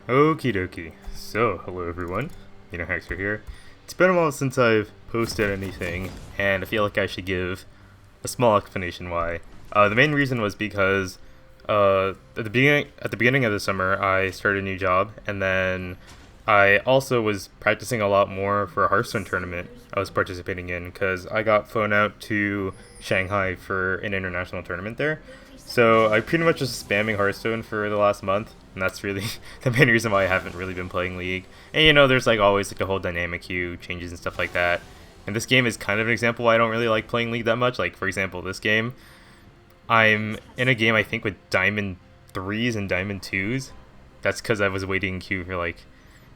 Okie dokie. So, hello everyone. MeNoHaxor here. It's been a while since I've posted anything, and I feel like I should give a small explanation why. The main reason was because at the beginning of the summer, I started a new job, and then I also was practicing a lot more for a Hearthstone tournament I was participating in because I got flown out to Shanghai for an international tournament there. So I pretty much just spamming Hearthstone for the last month, and that's really the main reason why I haven't really been playing League. And there's like always like the whole dynamic queue changes and stuff like that. And this game is kind of an example why I don't really like playing League that much. Like for example, this game, I'm in a game I think with Diamond 3s and Diamond 2s. That's because I was waiting in queue for like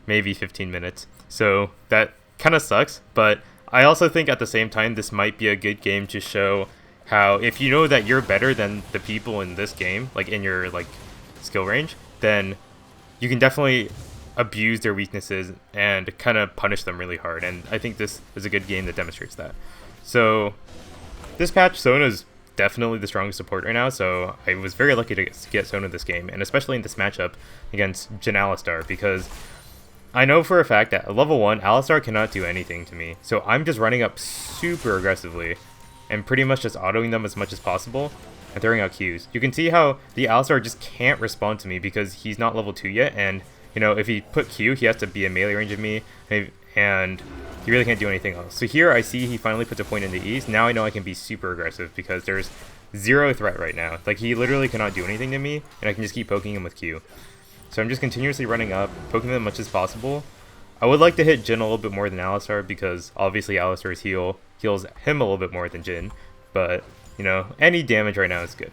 maybe 15 minutes. So that kind of sucks, but I also think at the same time this might be a good game to show how if you know that you're better than the people in this game, like in your like skill range, then you can definitely abuse their weaknesses and kind of punish them really hard. And I think this is a good game that demonstrates that. So this patch, Sona is definitely the strongest support right now, so I was very lucky to get Sona this game, and especially in this matchup against Jin Alistar, because I know for a fact that at level 1, Alistar cannot do anything to me. So I'm just running up super aggressively and pretty much just autoing them as much as possible and throwing out Qs. You can see how the Alistar just can't respond to me because he's not level 2 yet, and if he put Q, he has to be in melee range of me, and he really can't do anything else. So here I see he finally puts a point in the east. Now I know I can be super aggressive because there's zero threat right now. Like he literally cannot do anything to me, and I can just keep poking him with Q. So I'm just continuously running up, poking them as much as possible. I would like to hit Jin a little bit more than Alistar because obviously Alistar's heals him a little bit more than Jin. But, any damage right now is good.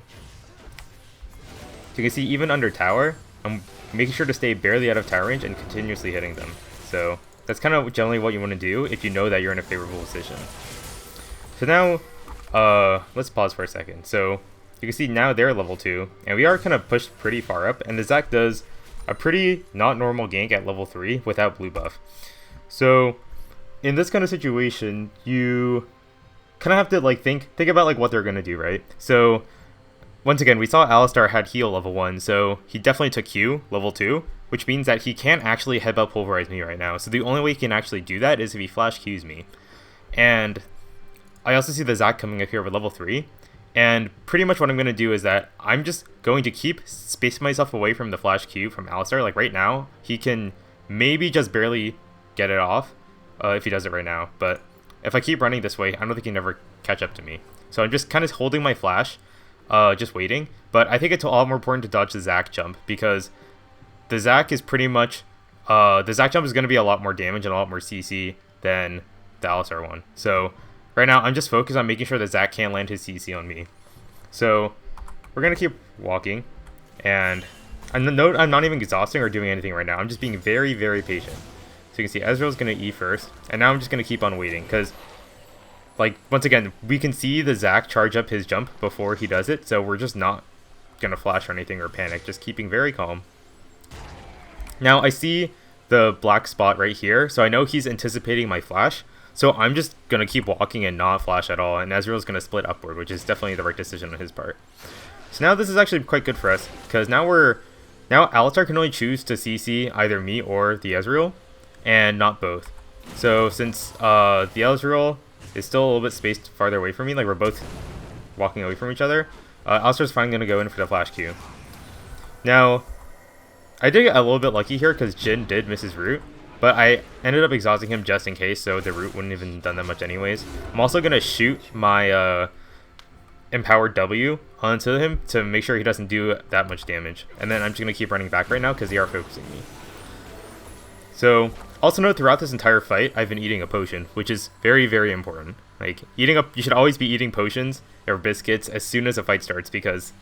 So you can see even under tower, I'm making sure to stay barely out of tower range and continuously hitting them. So that's kind of generally what you want to do if you know that you're in a favorable position. So now, let's pause for a second. So you can see now they're level 2, and we are kind of pushed pretty far up, and the Zac does a pretty not normal gank at level 3 without blue buff. So in this kind of situation, you kind of have to like think about like what they're gonna do, right? So once again, we saw Alistar had heal level 1, so he definitely took Q level 2, which means that he can't actually headbutt pulverize me right now. So the only way he can actually do that is if he flash Qs me. And I also see the Zac coming up here with level 3. And pretty much what I'm going to do is that I'm just going to keep spacing myself away from the flash Q from Alistar. Like right now, he can maybe just barely get it off if he does it right now. But if I keep running this way, I don't think he can ever catch up to me. So I'm just kind of holding my flash, just waiting. But I think it's a lot more important to dodge the Zac jump because the Zac is pretty much... the Zac jump is going to be a lot more damage and a lot more CC than the Alistar one. So right now, I'm just focused on making sure that Zac can't land his CC on me. So we're going to keep walking. And note I'm not even exhausting or doing anything right now. I'm just being very, very patient. So you can see Ezreal's going to E first. And now I'm just going to keep on waiting. Because, like, once again, we can see the Zac charge up his jump before he does it. So we're just not going to flash or anything or panic. Just keeping very calm. Now I see the black spot right here. So I know he's anticipating my flash. So I'm just going to keep walking and not flash at all, and Ezreal's going to split upward, which is definitely the right decision on his part. So now this is actually quite good for us, because now Alistar can only choose to CC either me or the Ezreal, and not both. So since the Ezreal is still a little bit spaced farther away from me, like we're both walking away from each other, Alistar's finally going to go in for the flash Q. Now, I did get a little bit lucky here, because Jin did miss his root. But I ended up exhausting him just in case, so the root wouldn't even done that much anyways. I'm also going to shoot my empowered W onto him to make sure he doesn't do that much damage. And then I'm just going to keep running back right now because they are focusing me. So, also note throughout this entire fight, I've been eating a potion, which is very, very important. Like, you should always be eating potions or biscuits as soon as a fight starts because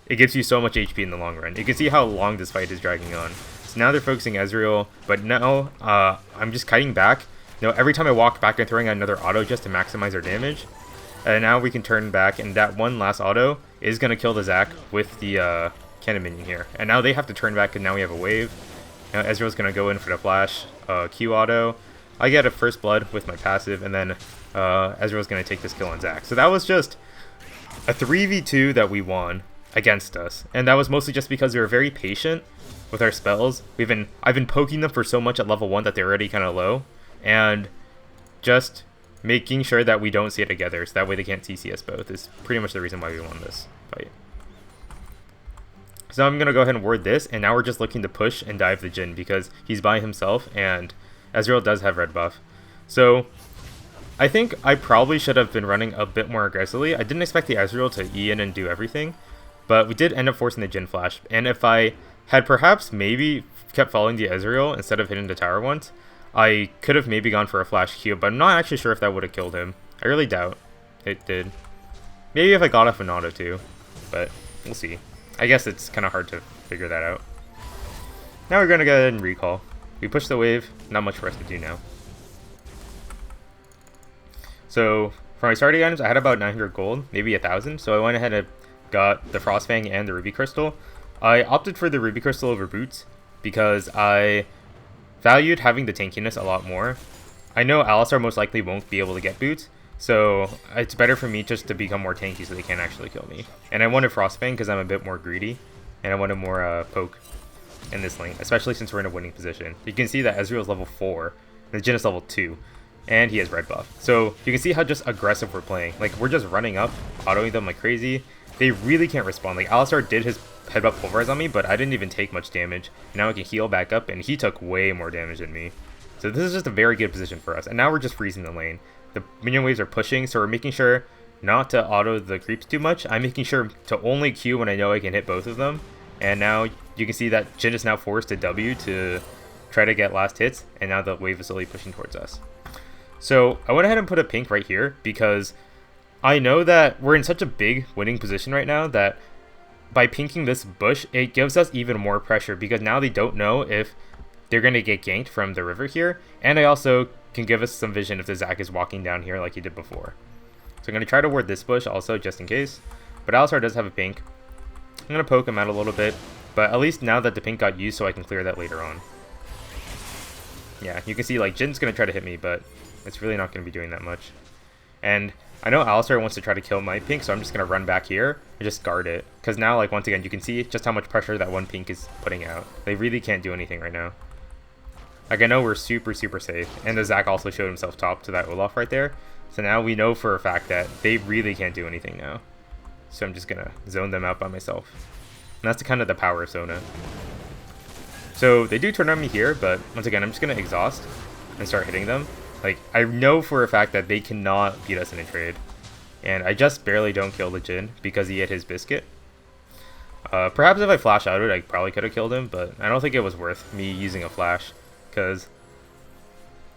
it gives you so much HP in the long run. You can see how long this fight is dragging on. So now they're focusing Ezreal, but now I'm just kiting back. Every time I walk back, I'm throwing out another auto just to maximize their damage. And now we can turn back, and that one last auto is going to kill the Zac with the cannon minion here. And now they have to turn back, and now we have a wave. Now Ezreal's going to go in for the flash Q auto. I get a first blood with my passive, and then Ezreal's going to take this kill on Zac. So that was just a 3v2 that we won against us. And that was mostly just because we were very patient with our spells. I've been poking them for so much at level 1 that they're already kind of low, and just making sure that we don't see it together, so that way they can't CC us both is pretty much the reason why we won this fight. So I'm going to go ahead and ward this, and now we're just looking to push and dive the Jhin because he's by himself, and Ezreal does have red buff. So I think I probably should have been running a bit more aggressively. I didn't expect the Ezreal to E in and do everything, but we did end up forcing the Jhin flash, and if I had perhaps maybe kept following the Ezreal instead of hitting the tower once, I could have maybe gone for a flash Q, but I'm not actually sure if that would have killed him. I really doubt it did. Maybe if I got off an auto too, but we'll see. I guess it's kind of hard to figure that out. Now we're going to go ahead and recall. We push the wave, not much for us to do now. So for my starting items, I had about 900 gold, maybe 1,000, so I went ahead and got the Frostfang and the Ruby Crystal. I opted for the Ruby Crystal over boots because I valued having the tankiness a lot more. I know Alistar most likely won't be able to get boots, so it's better for me just to become more tanky so they can't actually kill me. And I wanted Frostfang because I'm a bit more greedy, and I wanted more poke in this lane, especially since we're in a winning position. You can see that Ezreal is level 4, and the Jhin is level 2, and he has red buff. So you can see how just aggressive we're playing. Like, we're just running up, autoing them like crazy. They really can't respond. Like, Alistar did his headbutt pulverize on me, but I didn't even take much damage. Now I can heal back up, and he took way more damage than me. So this is just a very good position for us. And now we're just freezing the lane. The minion waves are pushing, so we're making sure not to auto the creeps too much. I'm making sure to only Q when I know I can hit both of them. And now you can see that Jhin is now forced to W to try to get last hits, and now the wave is slowly pushing towards us. So I went ahead and put a pink right here because I know that we're in such a big winning position right now that by pinking this bush, it gives us even more pressure because now they don't know if they're going to get ganked from the river here. And I also can give us some vision if the Zac is walking down here like he did before. So I'm going to try to ward this bush also just in case. But Alistar does have a pink. I'm going to poke him out a little bit. But at least now that the pink got used so I can clear that later on. Yeah, you can see like Jin's going to try to hit me, but it's really not going to be doing that much. And I know Alistar wants to try to kill my pink, so I'm just going to run back here and just guard it. Because now, like, once again, you can see just how much pressure that one pink is putting out. They really can't do anything right now. Like, I know we're super, super safe. And the Zac also showed himself top to that Olaf right there. So now we know for a fact that they really can't do anything now. So I'm just going to zone them out by myself. And that's kind of the power of Sona. So they do turn on me here, but once again, I'm just going to exhaust and start hitting them. Like, I know for a fact that they cannot beat us in a trade. And I just barely don't kill the Jhin because he hit his biscuit. Perhaps if I flash out it, I probably could have killed him, but I don't think it was worth me using a flash. Because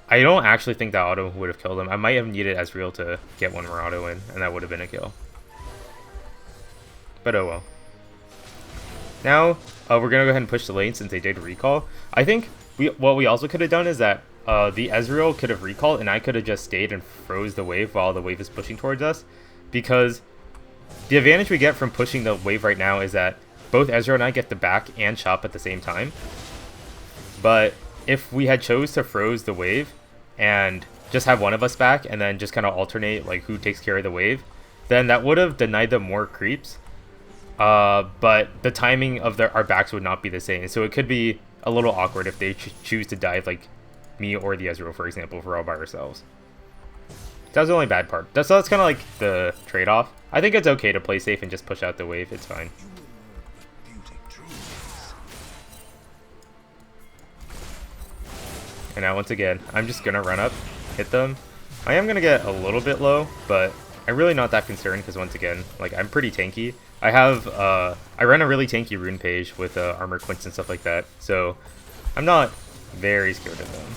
I don't actually think that auto would have killed him. I might have needed Ezreal to get one more auto in, and that would have been a kill. But oh well. Now, we're going to go ahead and push the lane since they did recall. I think what we also could have done is that the Ezreal could have recalled, and I could have just stayed and froze the wave while the wave is pushing towards us. Because the advantage we get from pushing the wave right now is that both Ezreal and I get the back and chop at the same time. But if we had chose to froze the wave and just have one of us back and then just kind of alternate like who takes care of the wave, then that would have denied them more creeps. But the timing of our backs would not be the same. So it could be a little awkward if they choose to dive like me or the Ezreal, for example, if we're all by ourselves. That's the only bad part. That's kind of like the trade-off. I think it's okay to play safe and just push out the wave. It's fine. And now once again, I'm just going to run up, hit them. I am going to get a little bit low, but I'm really not that concerned because once again, like, I'm pretty tanky. I run a really tanky rune page with armor quints and stuff like that, so I'm not very scared of them.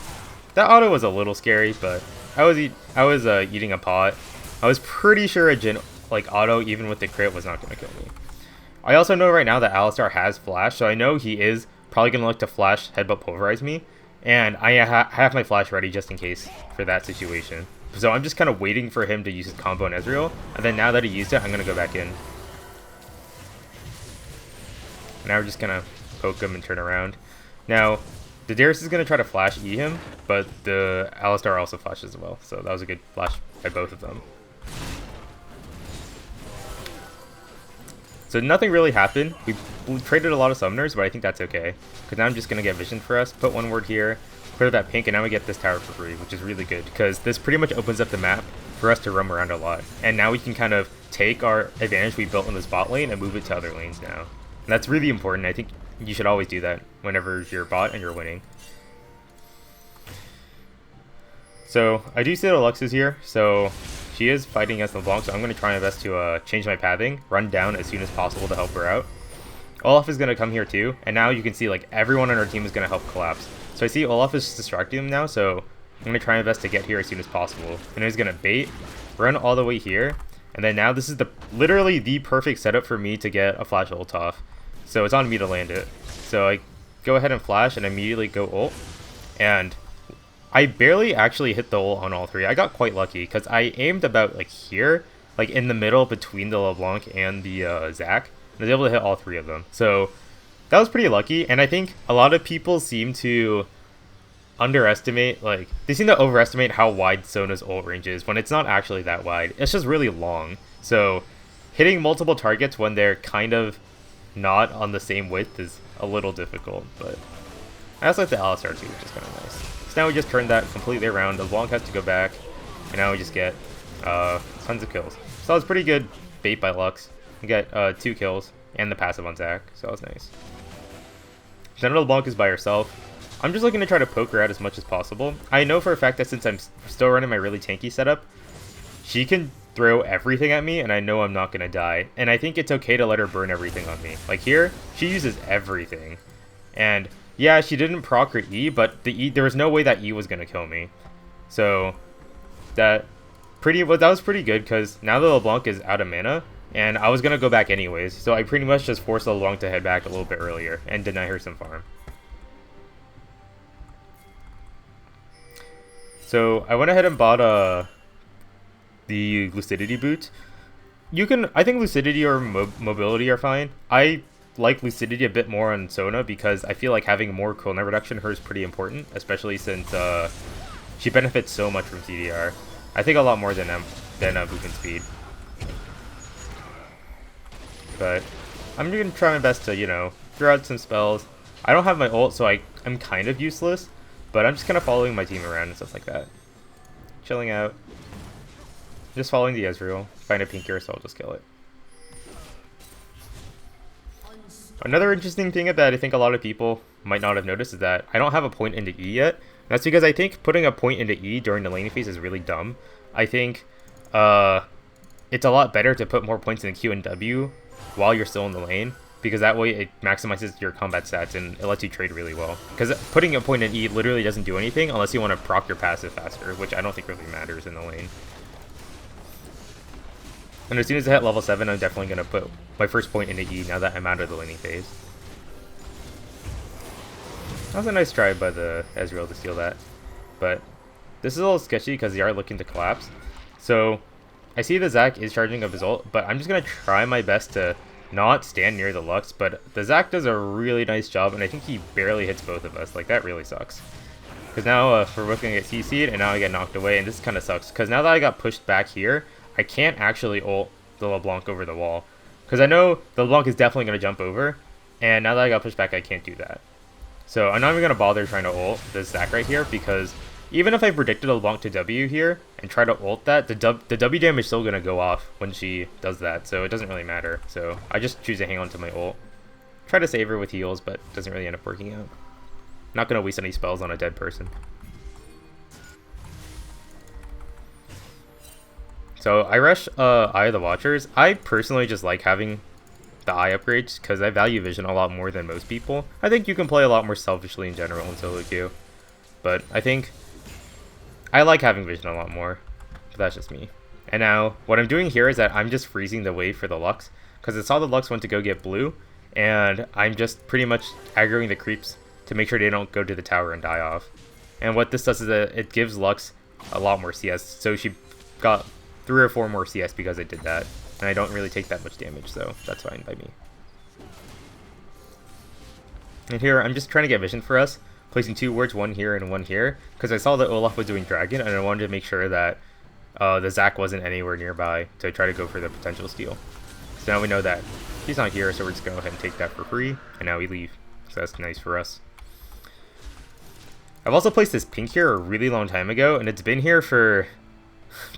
That auto was a little scary, but I was eating a pot. I was pretty sure a Jhin like auto, even with the crit, was not going to kill me. I also know right now that Alistar has flash, so I know he is probably going to look to flash headbutt pulverize me, and I have my flash ready just in case for that situation. So I'm just kind of waiting for him to use his combo on Ezreal, and then now that he used it, I'm going to go back in. Now we're just going to poke him and turn around. Now, the Darius is going to try to flash E him, but the Alistar also flashes as well. So that was a good flash by both of them. So nothing really happened. We traded a lot of summoners, but I think that's okay. Because now I'm just going to get vision for us, put one word here, put that pink, and now we get this tower for free, which is really good. Because this pretty much opens up the map for us to roam around a lot. And now we can kind of take our advantage we built in this bot lane and move it to other lanes now. And that's really important. I think you should always do that whenever you're bot and you're winning. So I do see the Lux is here, so she is fighting against LeBlanc, so I'm going to try my best to change my pathing, run down as soon as possible to help her out. Olaf is going to come here too, and now you can see like everyone on our team is going to help collapse. So I see Olaf is distracting him now, so I'm going to try my best to get here as soon as possible. And he's going to bait, run all the way here, and then now this is literally the perfect setup for me to get a flash ult off. So it's on me to land it. So I go ahead and flash and immediately go ult, and I barely actually hit the ult on all three. I got quite lucky because I aimed about like here, like in the middle between the LeBlanc and the Zac. I was able to hit all three of them. So that was pretty lucky. And I think a lot of people seem to underestimate, like they seem to overestimate how wide Sona's ult range is when it's not actually that wide. It's just really long. So hitting multiple targets when they're kind of not on the same width is a little difficult. But I also like the Alistar too, which is kind of nice. Now we just turned that completely around. The LeBlanc has to go back, and now we just get tons of kills. So that was pretty good bait by Lux. We got 2 kills and the passive on Zac, so that was nice. Then LeBlanc is by herself. I'm just looking to try to poke her out as much as possible. I know for a fact that since I'm still running my really tanky setup, she can throw everything at me, and I know I'm not going to die. And I think it's okay to let her burn everything on me. Like here, she uses everything. And yeah, she didn't proc her E, but the E, there was no way that E was going to kill me. So that was pretty good, because now the LeBlanc is out of mana, and I was going to go back anyways. So I pretty much just forced the LeBlanc to head back a little bit earlier and deny her some farm. So I went ahead and bought the Lucidity boot. I think Lucidity or Mobility are fine. I like Lucidity a bit more on Sona because I feel like having more cooldown reduction her is pretty important, especially since she benefits so much from CDR. I think a lot more than movement speed. But I'm gonna try my best to, you know, throw out some spells. I don't have my ult, so I'm kind of useless, but I'm just kind of following my team around and stuff like that. Chilling out. Just following the Ezreal. Find a pink here, so I'll just kill it. Another interesting thing that I think a lot of people might not have noticed is that I don't have a point into E yet. That's because I think putting a point into E during the laning phase is really dumb. I think it's a lot better to put more points in Q and W while you're still in the lane, because that way it maximizes your combat stats and it lets you trade really well. Because putting a point in E literally doesn't do anything unless you want to proc your passive faster, which I don't think really matters in the lane. And as soon as I hit level 7, I'm definitely going to put my first point into E now that I'm out of the laning phase. That was a nice try by the Ezreal to steal that. But this is a little sketchy because they are looking to collapse. So I see the Zac is charging up his ult, but I'm just going to try my best to not stand near the Lux. But the Zac does a really nice job, and I think he barely hits both of us. Like, that really sucks. Because now we're both going to get CC'd, and now I get knocked away, and this kind of sucks. Because now that I got pushed back here, I can't actually ult the LeBlanc over the wall. Because I know the LeBlanc is definitely going to jump over, and now that I got pushed back, I can't do that. So I'm not even going to bother trying to ult this Zac right here, because even if I predicted a LeBlanc to W here and try to ult that, the W damage is still going to go off when she does that, so it doesn't really matter. So I just choose to hang on to my ult. Try to save her with heals, but it doesn't really end up working out. Not going to waste any spells on a dead person. So I rush Eye of the Watchers. I personally just like having the eye upgrades because I value vision a lot more than most people. I think you can play a lot more selfishly in general in solo queue, but I think I like having vision a lot more, but that's just me. And now what I'm doing here is that I'm just freezing the wave for the Lux because I saw the Lux went to go get blue, and I'm just pretty much aggroing the creeps to make sure they don't go to the tower and die off. And what this does is that it gives Lux a lot more CS, so she got 3 or 4 more CS because I did that, and I don't really take that much damage, so that's fine by me. And here, I'm just trying to get vision for us, placing 2 wards, 1 here and 1 here, because I saw that Olaf was doing Dragon, and I wanted to make sure that the Zac wasn't anywhere nearby to try to go for the potential steal. So now we know that He's not here, so we're just going to go ahead and take that for free. And now we leave. So that's nice for us. I've also placed this pink here a really long time ago, and it's been here for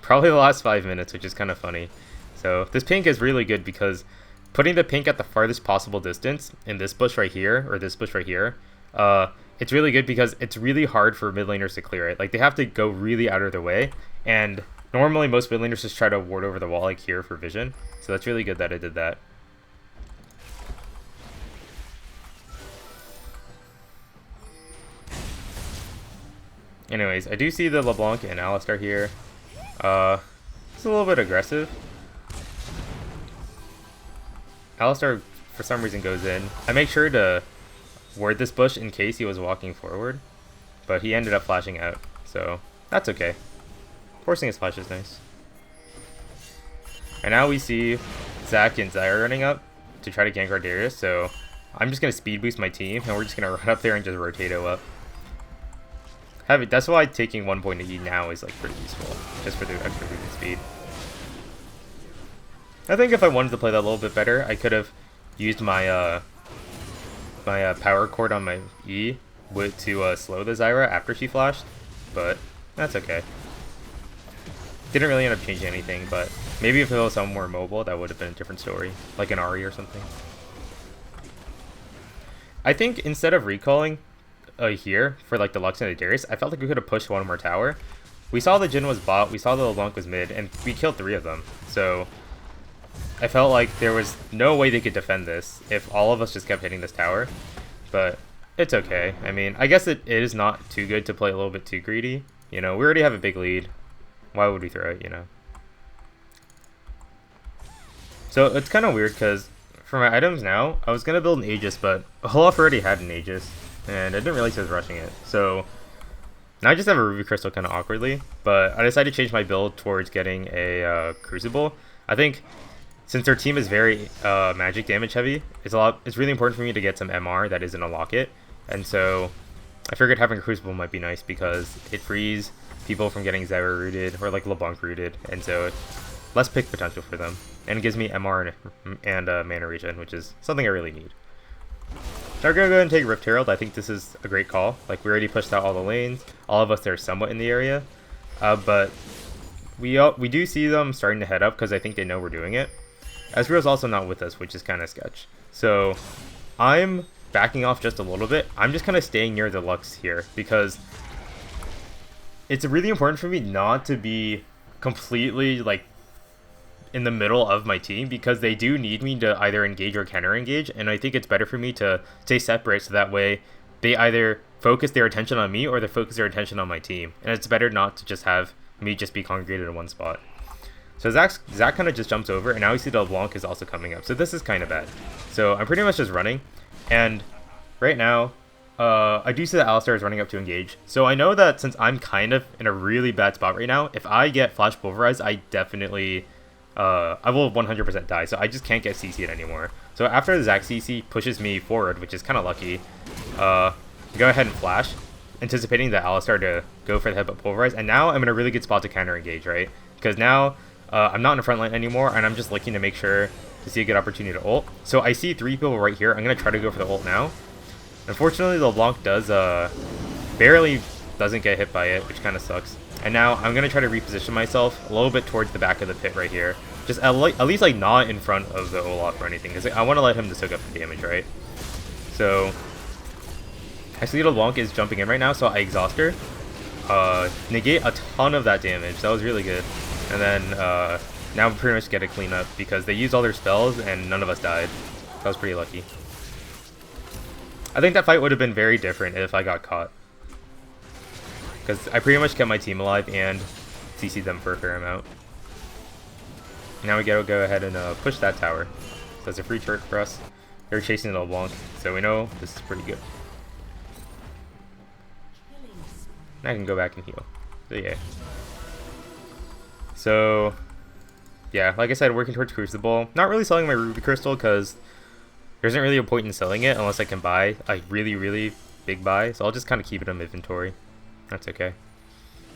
probably the last 5 minutes, which is kind of funny. So this pink is really good because putting the pink at the farthest possible distance in this bush right here, or this bush right here, it's really good because it's really hard for mid laners to clear it. Like, they have to go really out of their way, and normally most mid laners just try to ward over the wall like here for vision. So that's really good that I did that. Anyways, I do see the LeBlanc and Alistar here. It's a little bit aggressive. Alistar, for some reason, goes in. I make sure to ward this bush in case he was walking forward, but he ended up flashing out, so that's okay. Forcing his flash is nice. And now we see Zac and Zyra running up to try to gank our Darius, so I'm just going to speed boost my team, and we're just going to run up there and just rotato up. That's why taking 1 point to E now is like pretty useful, just for the extra movement speed. I think if I wanted to play that a little bit better, I could have used my power chord on my E to slow the Zyra after she flashed, but that's okay. Didn't really end up changing anything, but maybe if it was somewhere mobile, that would have been a different story, like an Ahri or something. I think instead of recalling here for like the Lux and the Darius, I felt like we could have pushed one more tower. We saw the Jhin was bot, we saw the LeBlanc was mid, and we killed 3 of them. So I felt like there was no way they could defend this if all of us just kept hitting this tower. But it's okay. I mean, I guess it is not too good to play a little bit too greedy. You know, we already have a big lead. Why would we throw it, you know? So it's kind of weird because for my items now, I was going to build an Aegis, but Olaf already had an Aegis, and I didn't realize he was rushing it. So now I just have a Ruby Crystal kind of awkwardly, but I decided to change my build towards getting a Crucible. I think since their team is very magic damage heavy, it's really important for me to get some MR that isn't a locket, and so I figured having a Crucible might be nice because it frees people from getting Zyra rooted or like LeBlanc rooted, and so it's less pick potential for them, and it gives me MR and mana regen, which is something I really need. So we're gonna go ahead and take Rift Herald. I think this is a great call. Like, we already pushed out all the lanes. All of us are somewhat in the area, but we do see them starting to head up because I think they know we're doing it. Ezreal's also not with us, which is kind of sketch. So I'm backing off just a little bit. I'm just kind of staying near the Lux here because it's really important for me not to be completely like in the middle of my team because they do need me to either engage or counter engage, and I think it's better for me to stay separate so that way they either focus their attention on me or they focus their attention on my team, and it's better not to just have me just be congregated in one spot. So Zac kind of just jumps over, and now we see the LeBlanc is also coming up, so this is kind of bad. So I'm pretty much just running, and right now I do see that Alistar is running up to engage, so I know that since I'm kind of in a really bad spot right now, if I get flash pulverized, I definitely I will 100% die, so I just can't get CC'd anymore. So after the Zac CC pushes me forward, which is kind of lucky, go ahead and flash, anticipating the Alistar to go for the headbutt pulverize, and now I'm in a really good spot to counter engage, right? Because now I'm not in the front line anymore, and I'm just looking to make sure to see a good opportunity to ult. So I see 3 people right here. I'm going to try to go for the ult now. Unfortunately, the LeBlanc barely doesn't get hit by it, which kind of sucks. And now I'm going to try to reposition myself a little bit towards the back of the pit right here. Just at least like not in front of the Olaf or anything, because I want to let him to soak up the damage, right? So I see the LeBlanc is jumping in right now, so I exhaust her. Negate a ton of that damage. That was really good. And then now we pretty much get a clean up because they used all their spells and none of us died. That was pretty lucky. I think that fight would have been very different if I got caught, because I pretty much kept my team alive and CC'd them for a fair amount. Now we gotta go ahead and push that tower. So that's a free turret for us. They're chasing the LeBlanc, so we know this is pretty good. And I can go back and heal. So yeah. So yeah, like I said, working towards Crucible. Not really selling my Ruby Crystal because there isn't really a point in selling it unless I can buy a really, really big buy. So I'll just kind of keep it in inventory. That's okay.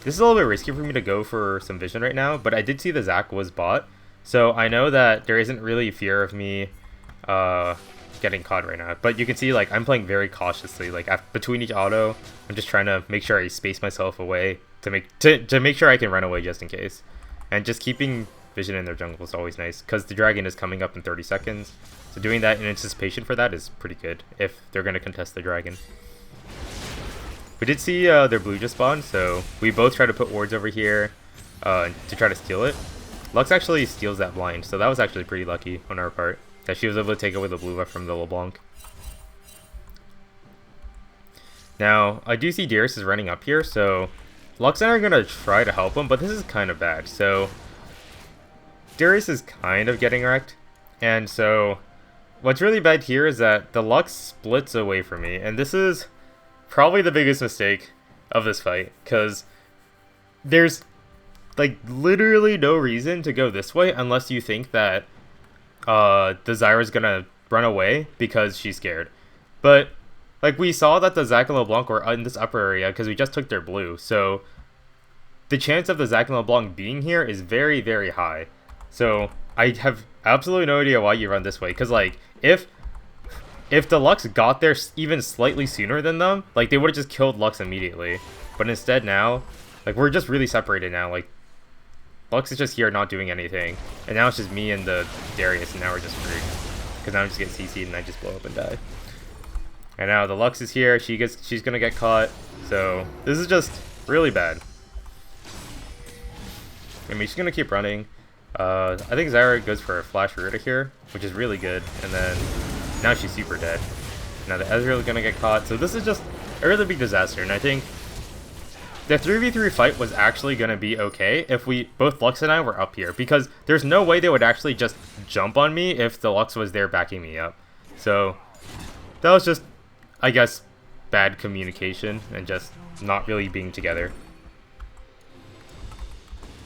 This is a little bit risky for me to go for some vision right now, but I did see the Zac was bot. So I know that there isn't really fear of me getting caught right now. But you can see, like, I'm playing very cautiously. Like, between each auto, I'm just trying to make sure I space myself away to make sure I can run away just in case. And just keeping vision in their jungle is always nice, because the dragon is coming up in 30 seconds. So doing that in anticipation for that is pretty good if they're going to contest the dragon. We did see their blue just spawn, so we both try to put wards over here to try to steal it. Lux actually steals that blind, so that was actually pretty lucky on our part, that she was able to take away the blue buff from the LeBlanc. Now, I do see Darius is running up here, so Lux and I are going to try to help him, but this is kind of bad. So Darius is kind of getting wrecked, and so what's really bad here is that the Lux splits away from me, and this is probably the biggest mistake of this fight, because there's like literally no reason to go this way unless you think that the Zyra's gonna run away because she's scared. But like, we saw that the Zac and LeBlanc were in this upper area because we just took their blue, so the chance of the Zac and LeBlanc being here is very, very high. So I have absolutely no idea why you run this way, because like, if the Lux got there even slightly sooner than them, like, they would have just killed Lux immediately. But instead now, like, we're just really separated now. Like, Lux is just here not doing anything, and now it's just me and the Darius, and now we're just screwed, because now I just get CC'd and I just blow up and die. And now the Lux is here, she's gonna get caught, so this is just really bad. I mean, she's gonna keep running. I think Zyra goes for a flash Rita here, which is really good, and then now she's super dead. Now the Ezreal is gonna get caught, so this is just a really big disaster, and I think the 3v3 fight was actually going to be okay if both Lux and I were up here, because there's no way they would actually just jump on me if the Lux was there backing me up. So that was just, I guess, bad communication and just not really being together.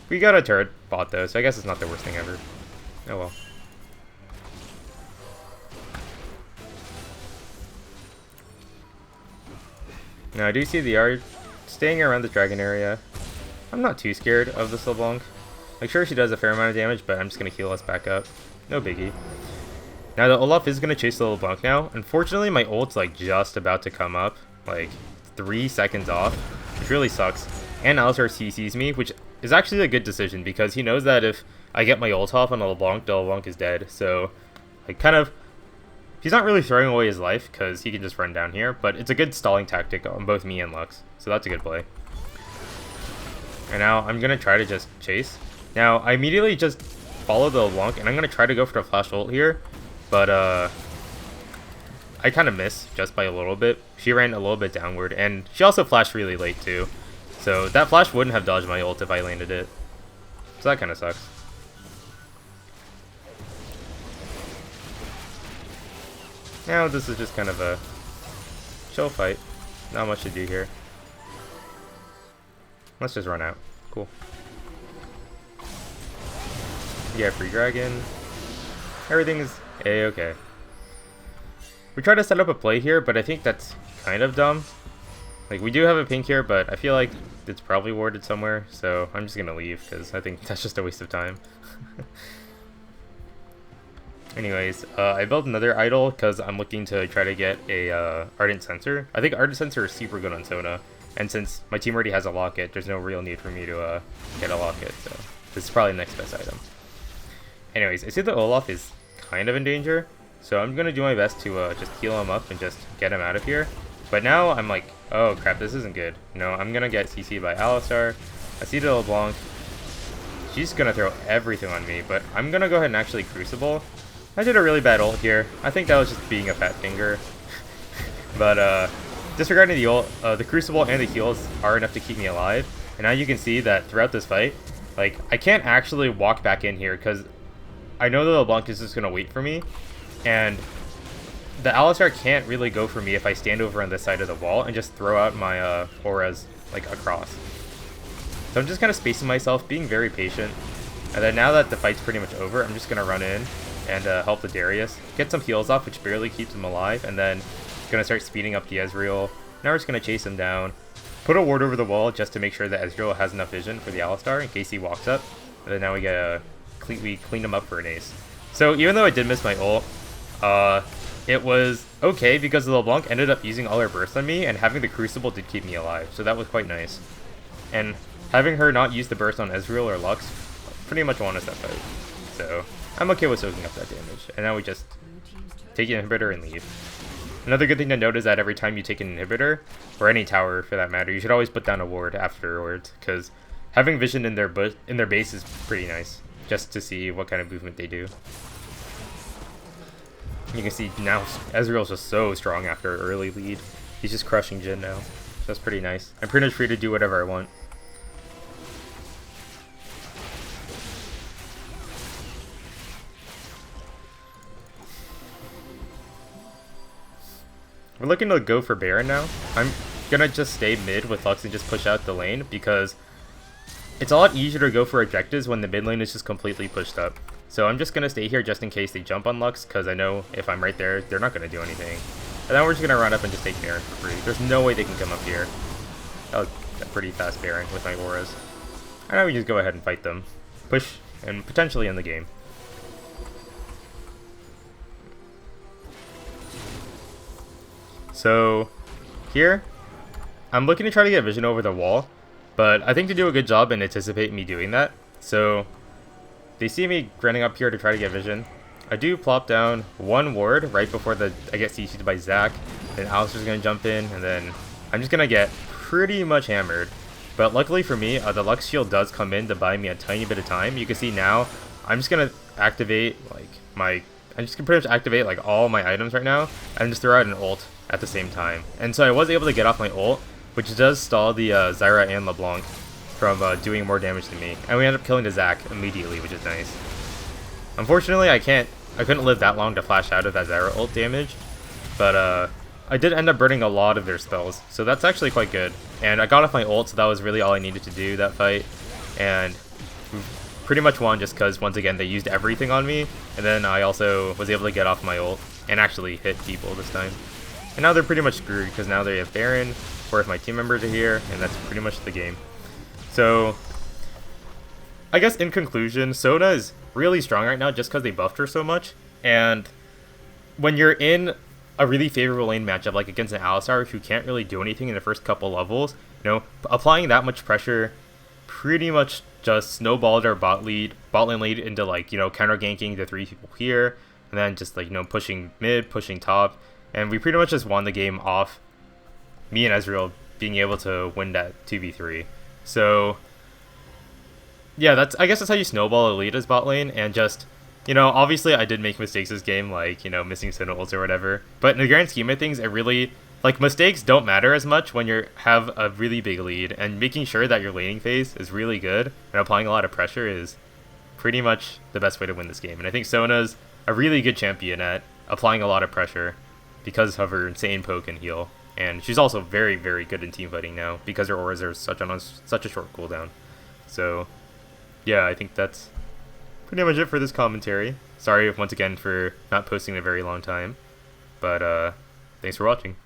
We got a turret bot though, so I guess it's not the worst thing ever. Oh well. Now I do see the yard staying around the dragon area. I'm not too scared of this LeBlanc. Like, sure, she does a fair amount of damage, but I'm just going to heal us back up. No biggie. Now the Olaf is going to chase the LeBlanc now. Unfortunately, my ult's like just about to come up. Like 3 seconds off, which really sucks. And Alistar CCs me, which is actually a good decision, because he knows that if I get my ult off on the LeBlanc is dead. So, like, kind of, he's not really throwing away his life, because he can just run down here, but it's a good stalling tactic on both me and Lux, so that's a good play. And now I'm going to try to just chase. Now, I immediately just follow the LeBlanc, and I'm going to try to go for the flash ult here, but I kind of missed just by a little bit. She ran a little bit downward, and she also flashed really late too, so that flash wouldn't have dodged my ult if I landed it. So that kind of sucks. Now this is just kind of a chill fight. Not much to do here. Let's just run out. Cool. Yeah, free dragon. Everything is a-okay. We tried to set up a play here, but I think that's kind of dumb. Like, we do have a pink here, but I feel like it's probably warded somewhere, so I'm just gonna leave, because I think that's just a waste of time. Anyways, I built another idol because I'm looking to try to get a Ardent Sensor. I think Ardent Sensor is super good on Sona, and since my team already has a locket, there's no real need for me to get a locket, so this is probably the next best item. Anyways, I see that Olaf is kind of in danger, so I'm going to do my best to just heal him up and just get him out of here. But now I'm like, oh crap, this isn't good. No, I'm going to get CC'd by Alistar. I see the LeBlanc. She's going to throw everything on me, but I'm going to go ahead and actually Crucible. I did a really bad ult here. I think that was just being a fat finger. But disregarding the ult, the Crucible and the heals are enough to keep me alive. And now you can see that throughout this fight, like, I can't actually walk back in here because I know the LeBlanc is just going to wait for me. And the Alistar can't really go for me if I stand over on this side of the wall and just throw out my auras, like, across. So I'm just kind of spacing myself, being very patient. And then now that the fight's pretty much over, I'm just going to run in and help the Darius, get some heals off, which barely keeps him alive, and then going to start speeding up the Ezreal. Now we're just going to chase him down, put a ward over the wall just to make sure that Ezreal has enough vision for the Alistar in case he walks up, and then now we get we clean him up for an ace. So even though I did miss my ult, Uh, it was okay because the LeBlanc ended up using all her bursts on me, and having the Crucible did keep me alive, so that was quite nice. And having her not use the burst on Ezreal or Lux pretty much won us that fight. So I'm okay with soaking up that damage. And now we just take an inhibitor and leave. Another good thing to note is that every time you take an inhibitor, or any tower for that matter, you should always put down a ward afterwards, because having vision in their base is pretty nice, just to see what kind of movement they do. You can see now Ezreal's just so strong after an early lead. He's just crushing Jhin now. That's pretty nice. I'm pretty much free to do whatever I want. We're looking to go for Baron now. I'm gonna just stay mid with Lux and just push out the lane because it's a lot easier to go for objectives when the mid lane is just completely pushed up. So I'm just gonna stay here just in case they jump on Lux, because I know if I'm right there, they're not gonna do anything. And then we're just gonna run up and just take Baron for free. There's no way they can come up here. That was a pretty fast Baron with my auras. I know we just go ahead and fight them. Push, and potentially end the game. So, here, I'm looking to try to get vision over the wall, but I think to do a good job and anticipate me doing that. So, they see me running up here to try to get vision. I do plop down one ward right before I get CC'd by Zac, then Alistar's gonna jump in, and then I'm just gonna get pretty much hammered. But luckily for me, the Lux shield does come in to buy me a tiny bit of time. You can see now, I'm just gonna activate I'm just gonna pretty much activate like all my items right now, and just throw out an ult at the same time. And so I was able to get off my ult, which does stall the Zyra and LeBlanc from doing more damage to me. And we end up killing the Zac immediately, which is nice. Unfortunately, I couldn't live that long to flash out of that Zyra ult damage, but I did end up burning a lot of their spells, so that's actually quite good. And I got off my ult, so that was really all I needed to do that fight. And we pretty much won just because, once again, they used everything on me, and then I also was able to get off my ult and actually hit people this time. And now they're pretty much screwed, because now they have Baron, or if my team members are here, and that's pretty much the game. So, I guess in conclusion, Sona is really strong right now just because they buffed her so much, and when you're in a really favorable lane matchup, like against an Alistar who can't really do anything in the first couple levels, applying that much pressure pretty much just snowballed our bot lane lead into counter ganking the 3 people here, and then just pushing mid, pushing top, and we pretty much just won the game off me and Ezreal being able to win that 2v3. So yeah, I guess that's how you snowball a lead as bot lane, and just obviously I did make mistakes this game, missing Sona ults or whatever, but in the grand scheme of things, it really, mistakes don't matter as much when you have a really big lead, and making sure that your laning phase is really good and applying a lot of pressure is pretty much the best way to win this game. And I think Sona's a really good champion at applying a lot of pressure because of her insane poke and heal, and she's also very, very good in team fighting now because her auras are such a short cooldown. So yeah, I think that's pretty much it for this commentary. Sorry once again for not posting in a very long time, but thanks for watching.